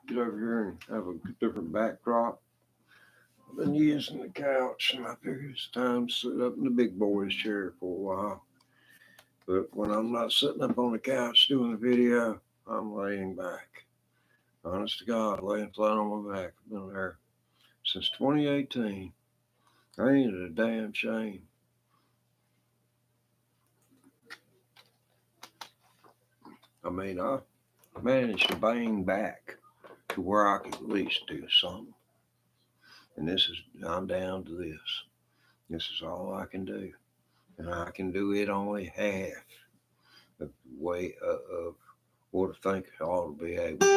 get over here and have a different backdrop. I've been using the couch, and I figured it's time to sit up in the big boy's chair for a while. But when I'm not sitting up on the couch doing a video, I'm laying back. Honest to God, laying flat on my back. I've been there since 2018. Ain't it a damn shame? I mean, I managed to bang back to where I could at least do something. And I'm down to this. This is all I can do. And I can do it only half of the way of what I think I ought to be able.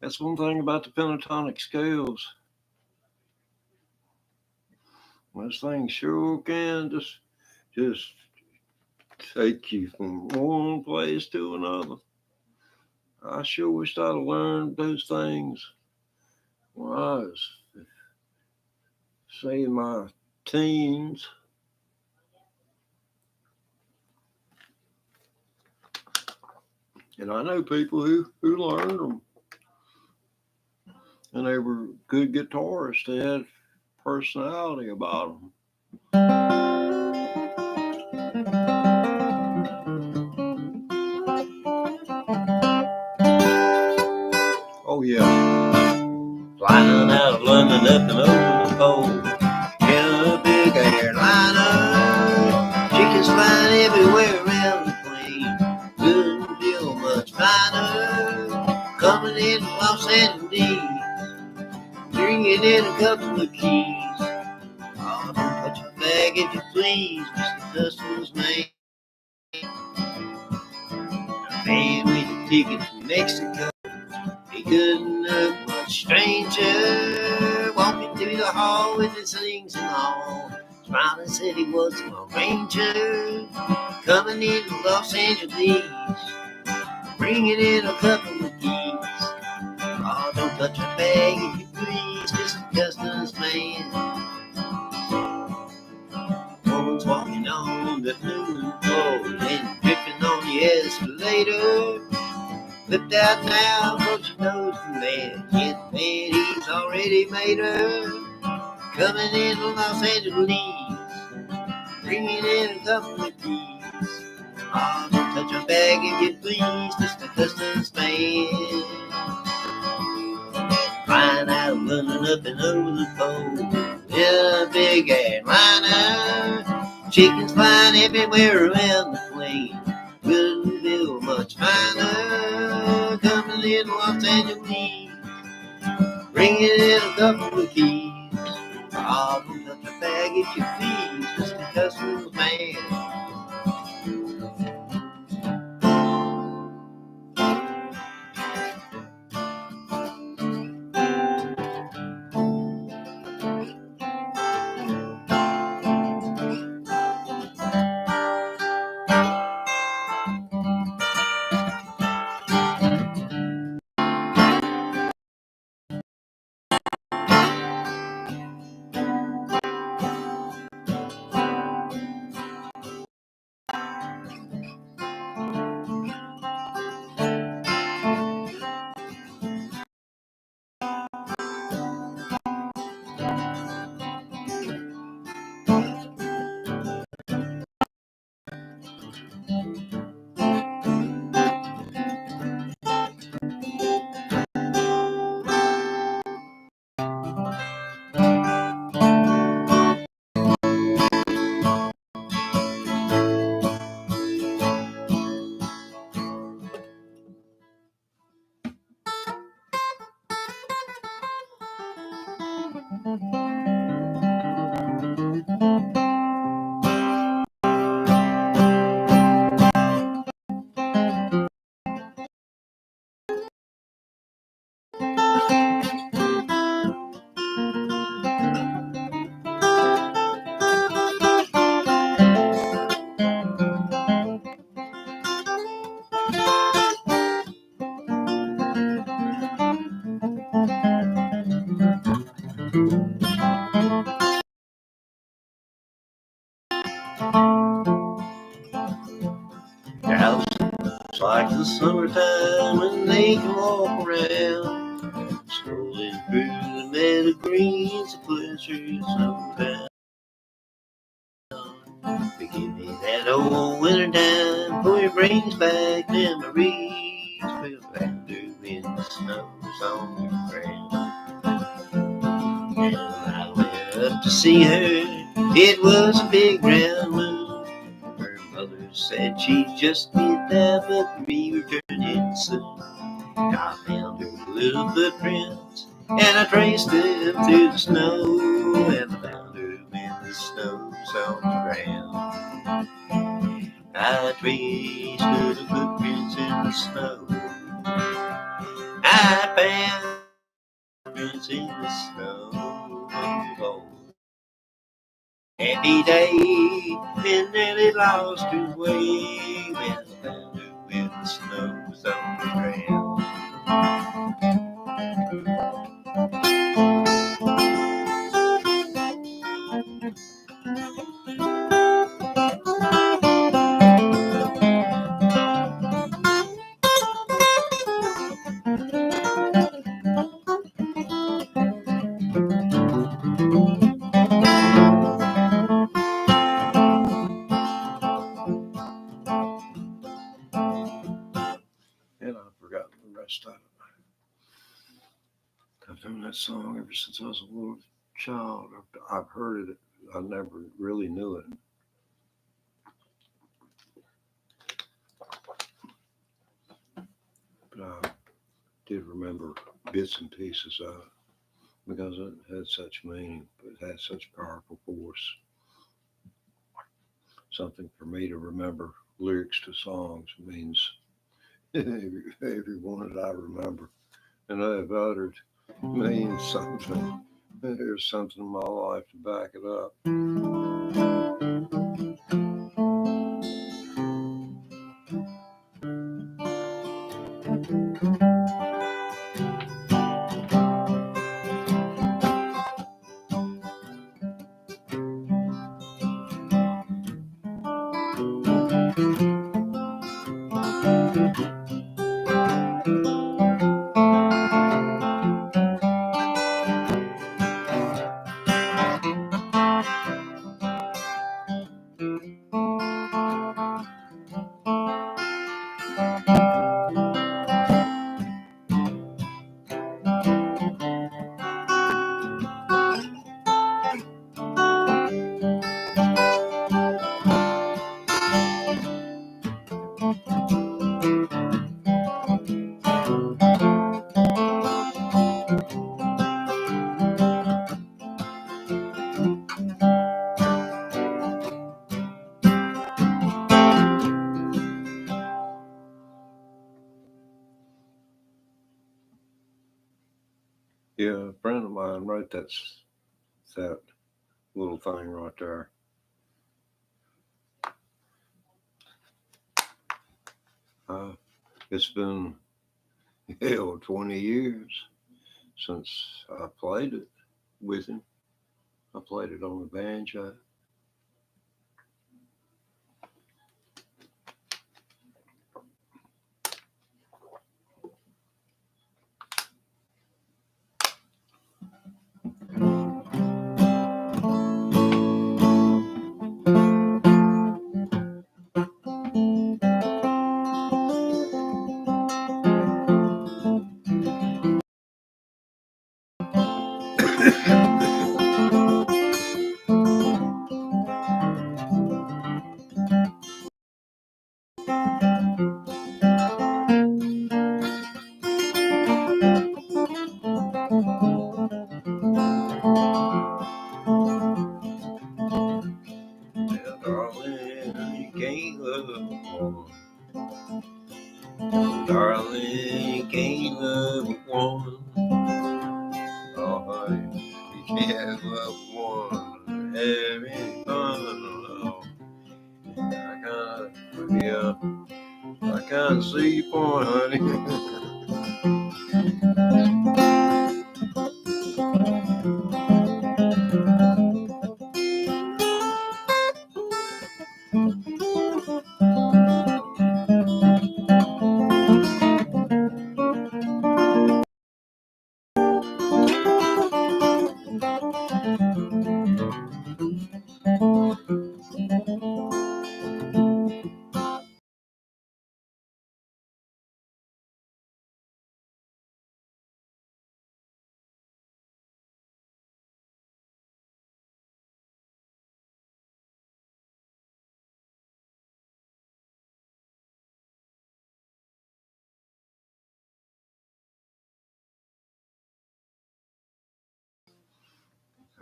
That's one thing about the pentatonic scales. This thing sure can just take you from one place to another. I sure wished I'd learned those things when I was, say, in my teens. And I know people who learned them. And they were good guitarists. They had personality about them. Oh, yeah. Flying out of London up and over the pole in a big airliner. Chickens flying everywhere around the plane. Couldn't feel much finer. Coming in from Los Angeles, bringing in a couple of keys. Oh, don't put your bag if you please, Mr. Customs man. A man with a ticket from Mexico. He couldn't look much stranger. Walking through the hall with his slings and all. Smiling said he was a ranger. Coming into Los Angeles, bringing in a couple of keys. Oh, don't touch your bag if you please, Mr. Customs man. Woman's walking on the blue floor and dripping on the escalator. Flipped out now, don't you know the man? Yeah, the man, he's already made her. Coming in from Los Angeles, bringing in a couple of keys. Oh, don't touch your bag if you please, Mr. Customs man. Flying out of London up and over the pole in a big airliner. Chickens flying everywhere around the plane. Couldn't feel much finer. Coming in Los Angeles, bringing in a couple of keys. Oh, don't touch your bag if you please, Mr. Customs man. Dallas is like the summertime when they can walk around, strolling through the meadow greens, the pleasures of town. Forgive me that old winter time, for it brings back memories. Feel back through in the snows on the ground. And I went up to see her, it was a big round moon. Her mother said she'd just be there, but we returning soon. I found her little footprints, and I traced them through the snow, and I found her in the snows on the ground. I traced little footprints in the snow. I found footprints in the snow. Oh, happy day, and nearly lost her way when I found her in the snows on the ground. And I've forgotten the rest of it. I've known that song ever since I was a little child. I've heard it. I never really knew it. But I did remember bits and pieces of it because it had such meaning. It had such powerful force. Something for me to remember lyrics to songs means every one that I remember and I've uttered means something. There's something in my life to back it up. Yeah, a friend of mine wrote that little thing right there. It's been 20 years since I played it with him. I played it on the banjo. Well, darling, you can't love a woman. Darling, you can't love a woman. Oh, honey, you can't love a woman. Having fun alone. I kind of see your point, honey.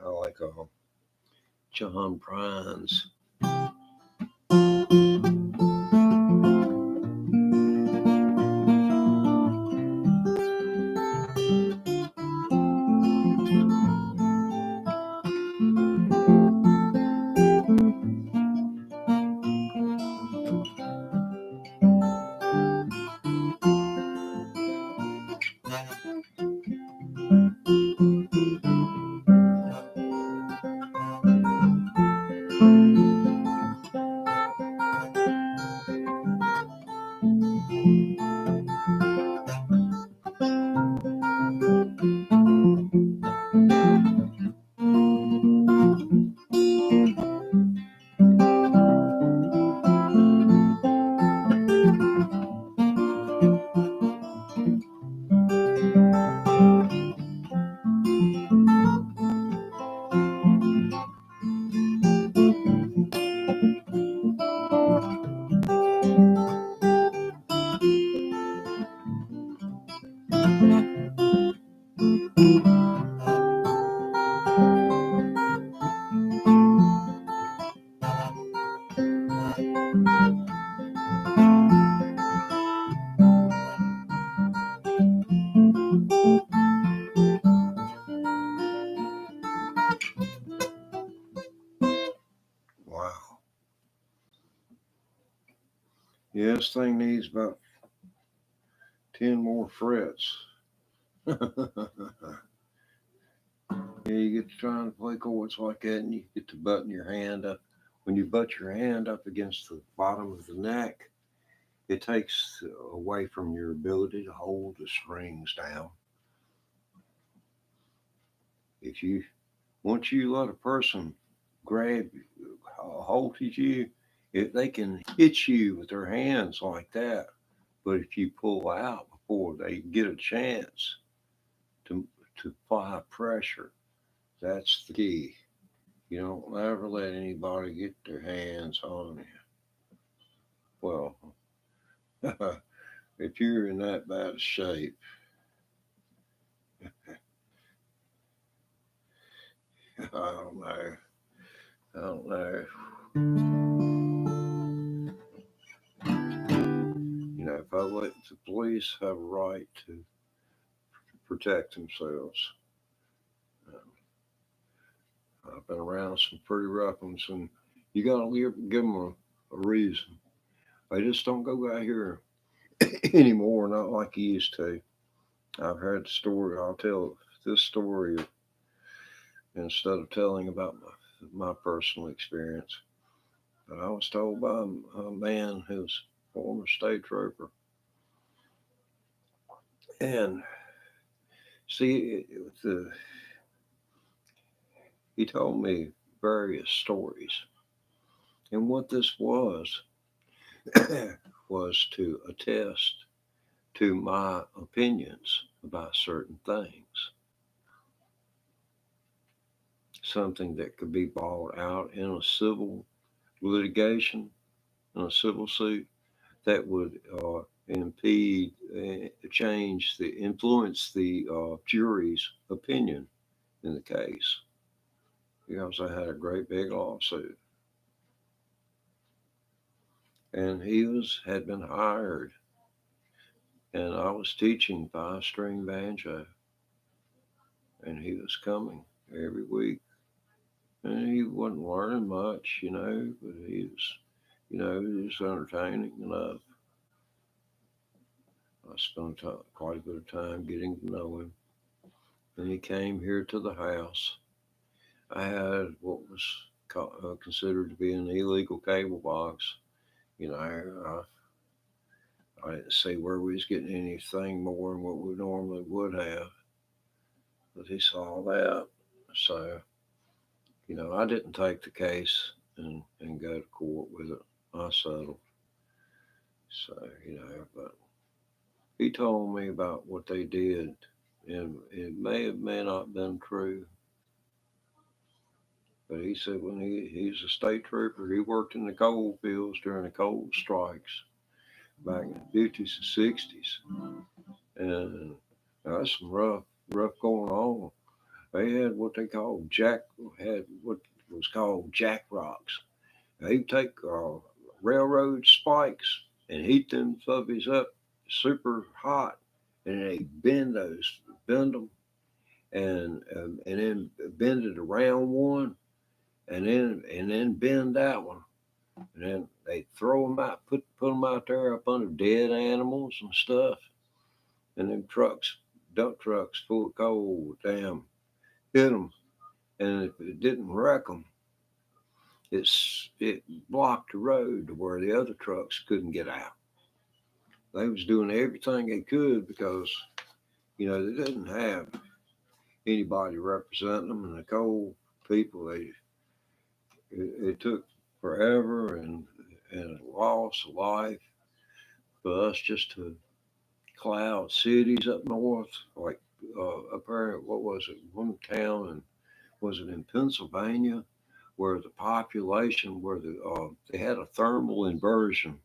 I like John Prines. Wow. Yeah, this thing needs about 10 more frets. Yeah, you get to trying to play chords like that, and you get to button your hand up. When you butt your hand up against the bottom of the neck, it takes away from your ability to hold the strings down. If you Once you let a person grab hold of you, if they can hit you with their hands like that, but if you pull out before they get a chance to apply pressure, that's the key. You don't ever let anybody get their hands on you. Well, if you're in that bad shape, I don't know. I don't know. You know, public, the police have a right to protect themselves. I've been around some pretty rough ones, and you got to give them a reason. They just don't go out here anymore, not like you used to. I've heard the story. I'll tell this story instead of telling about my personal experience. But I was told by a man who's a former state trooper. And see, he told me various stories. And what this was to attest to my opinions about certain things. Something that could be brought out in a civil litigation, in a civil suit, that would impede, influence the jury's opinion in the case. Because I had a great big lawsuit. And had been hired, and I was teaching 5-string banjo, and he was coming every week, and he wasn't learning much, but he was entertaining enough. spent quite a bit of time getting to know him. And he came here to the house. I had what was considered to be an illegal cable box. I didn't see where we was getting anything more than what we normally would have, but he saw that. So, I didn't take the case and go to court with it. I settled. So, but he told me about what they did, and it may not been true. But he said when he's a state trooper, he worked in the coal fields during the coal strikes back in the 50s and 60s. And that's some rough going on. They had what they called had what was called jack rocks. They'd take railroad spikes and heat them puppies up super hot, and they bend them, and then bend it around one, and then bend that one, and then they throw them out, put them out there up under dead animals and stuff, and then dump trucks full of coal, damn, hit them, and if it didn't wreck them, it blocked the road to where the other trucks couldn't get out. They was doing everything they could because they didn't have anybody representing them, and the coal people it took forever and a loss of life for us just to cloud cities up north, like apparently, what was it? One town, and was it in Pennsylvania, where the population, where they had a thermal inversion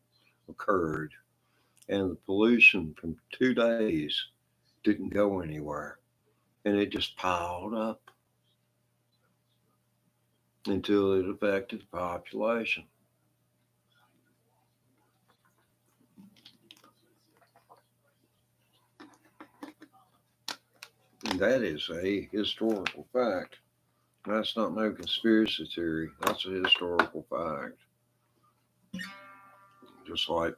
occurred, and the pollution from 2 days didn't go anywhere, and it just piled up until it affected the population. And that is a historical fact. That's not no conspiracy theory. That's a historical fact. Just like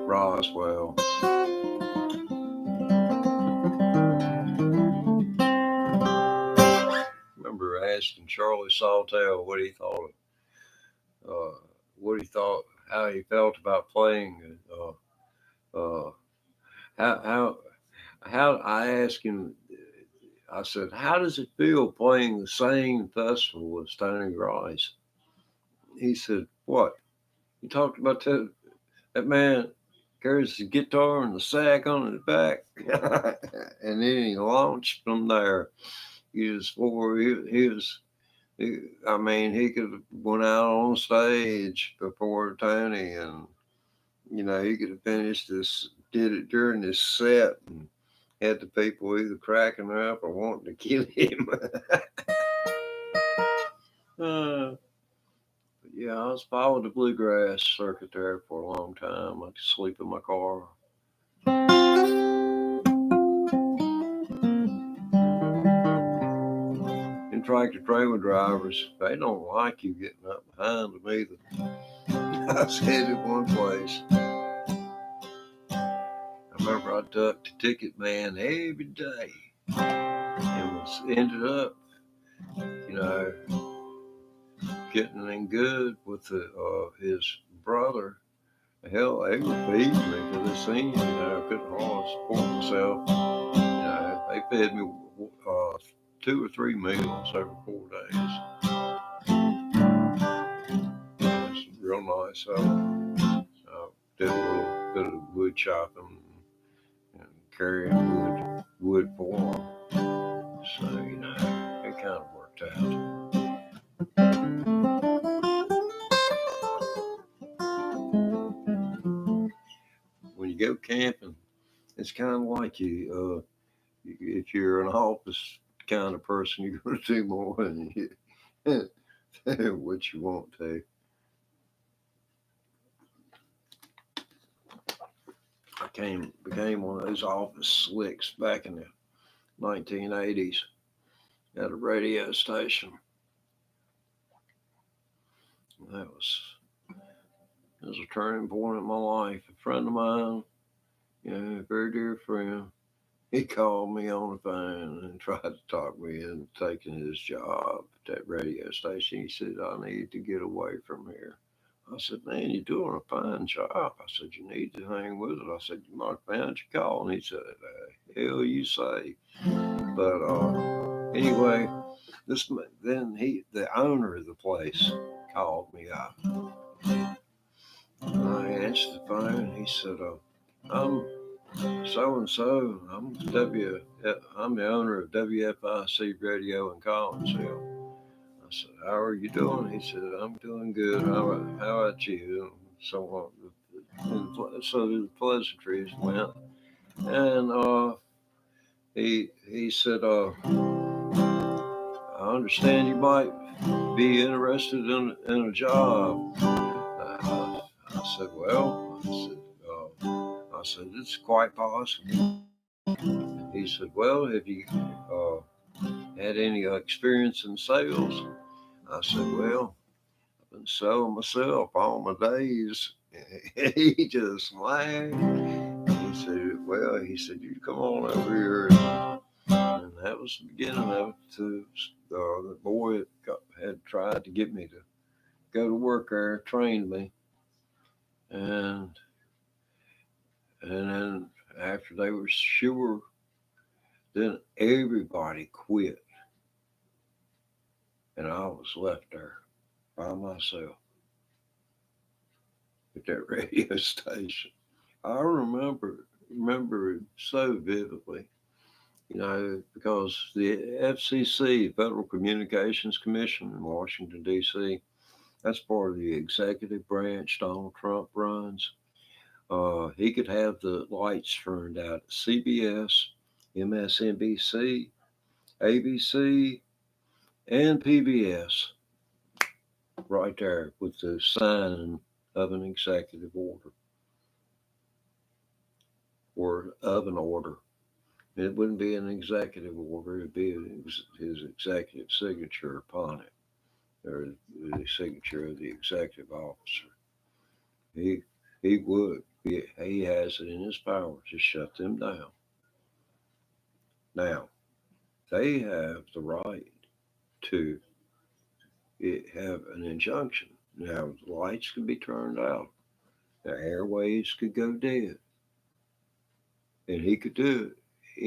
Roswell. Remember asking Charlie Sawtelle uh, what he thought, how he felt about playing. Uh, how I asked him. I said, "How does it feel playing the same festival as Tony Rice?" He said, "What? You talked about that man carries the guitar and the sack on his back, and then he launched from there. He was for he was. I mean, he could have went out on stage before Tony, and he could have finished this, did it during this set, and had the people either cracking up or wanting to kill him." But yeah, I was following the bluegrass circuit there for a long time. I could sleep in my car. And tractor trailer drivers, they don't like you getting up behind them either. I said at one place, I remember I ducked a ticket man every day and ended up, you know, getting in good with his brother. Hell, they would feed me to the scene. I couldn't hardly support myself. They fed me 2 or 3 meals over 4 days. It was real nice. I did a little bit of wood chopping and carrying wood for them. So, it kind of worked out. When you go camping, it's kind of like if you're an office kind of person, you're going to do more than what you want to. I became one of those office slicks back in the 1980s at a radio station. That was a turning point in my life. A friend of mine Yeah, very dear friend. He called me on the phone and tried to talk me into taking his job at that radio station. He said, I need to get away from here. I said, man, you're doing a fine job. I said, you need to hang with it. I said, you might have found your call. And he said, hell you say. But anyway, then the owner of the place called me up. And I answered the phone. He said, I'm so and so. I'm the owner of WFIC Radio in Collinsville. I said, how are you doing? He said, I'm doing good. How about you? So so the pleasantries went, and he said, I understand you might be interested in a job. I said, well, I said it's quite possible. He said, well, have you had any experience in sales? I said, well, I've been selling myself all my days. He just laughed. He said, well, you come on over here. And that was the beginning of it. The boy had tried to get me to go to work there, trained me. And then after they were sure, then everybody quit. And I was left there by myself at that radio station. I remember it so vividly, because the FCC, Federal Communications Commission in Washington D.C., that's part of the executive branch Donald Trump runs. He could have the lights turned out at CBS, MSNBC, ABC, and PBS right there with the signing of an executive order or of an order. It wouldn't be an executive order, it'd be his executive signature upon it, or the signature of the executive officer. He he would. He has it in his power to shut them down. Now, they have the right to have an injunction. Now, the lights could be turned out, the airwaves could go dead, and he could do it.